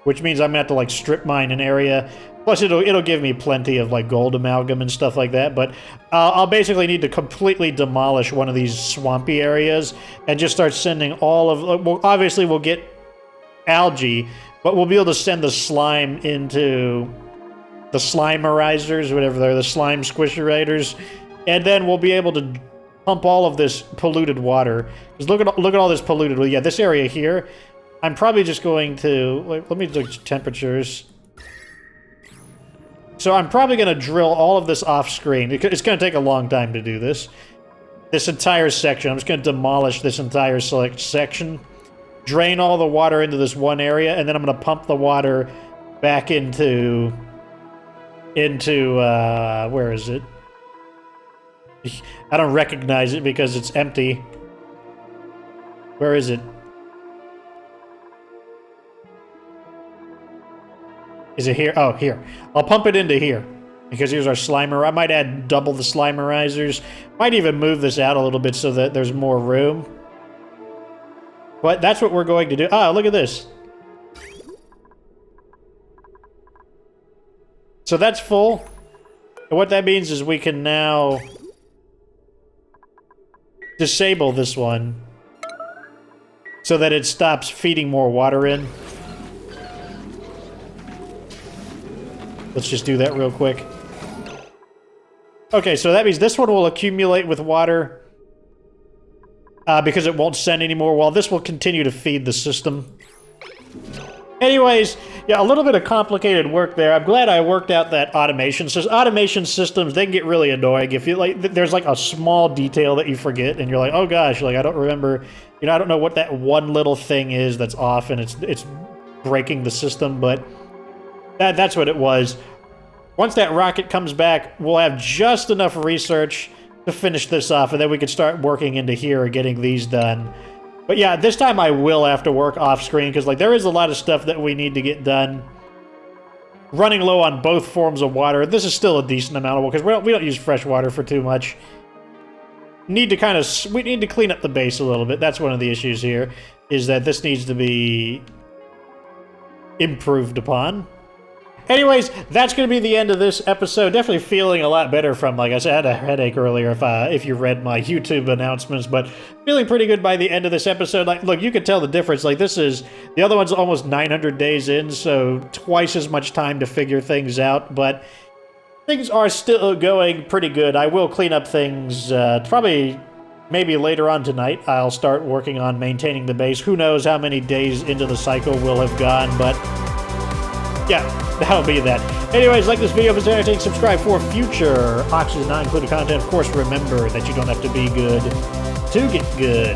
Which means I'm going to have to, like, strip mine an area. Plus, it'll give me plenty of, like, gold amalgam and stuff like that. But I'll basically need to completely demolish one of these swampy areas and just start sending all of... Well, obviously, we'll get algae, but we'll be able to send the slime into the slimerizers, whatever they're, the slime squisherators. And then we'll be able to pump all of this polluted water. Because look at all this polluted... Well, yeah, this area here... I'm probably just going to... Let me look at temperatures. So I'm probably going to drill all of this off-screen. It's going to take a long time to do this. This entire section. I'm just going to demolish this entire section. Drain all the water into this one area, and then I'm going to pump the water back into... where is it? I don't recognize it because it's empty. Where is it? Is it here? Oh, here. I'll pump it into here. Because here's our slimer. I might add double the slimerizers. Might even move this out a little bit so that there's more room. But that's what we're going to do. Ah, look at this. So that's full. And what that means is we can now disable this one so that it stops feeding more water in. Let's just do that real quick. Okay, so that means this one will accumulate with water because it won't send anymore, while this will continue to feed the system. Anyways, yeah, a little bit of complicated work there. I'm glad I worked out that automation. So automation systems, they can get really annoying. If you like, there's like a small detail that you forget, and you're like, oh gosh, like I don't remember. You know, I don't know what that one little thing is that's off, and it's breaking the system, but. That's what it was. Once that rocket comes back, we'll have just enough research to finish this off, and then we can start working into here and getting these done. But yeah, this time I will have to work off-screen, because like there is a lot of stuff that we need to get done. Running low on both forms of water. This is still a decent amount of water, because we don't use fresh water for too much. We need to clean up the base a little bit. That's one of the issues here, is that this needs to be improved upon. Anyways, that's going to be the end of this episode. Definitely feeling a lot better from, like I said, I had a headache earlier if you read my YouTube announcements, but feeling pretty good by the end of this episode. Like, look, you can tell the difference. Like, the other one's almost 900 days in, so twice as much time to figure things out, but things are still going pretty good. I will clean up things, probably maybe later on tonight. I'll start working on maintaining the base. Who knows how many days into the cycle we'll have gone, but yeah, that'll be that. Anyways, like this video if it's entertaining, subscribe for future Oxygen non-included content. Of course, remember that you don't have to be good to get good.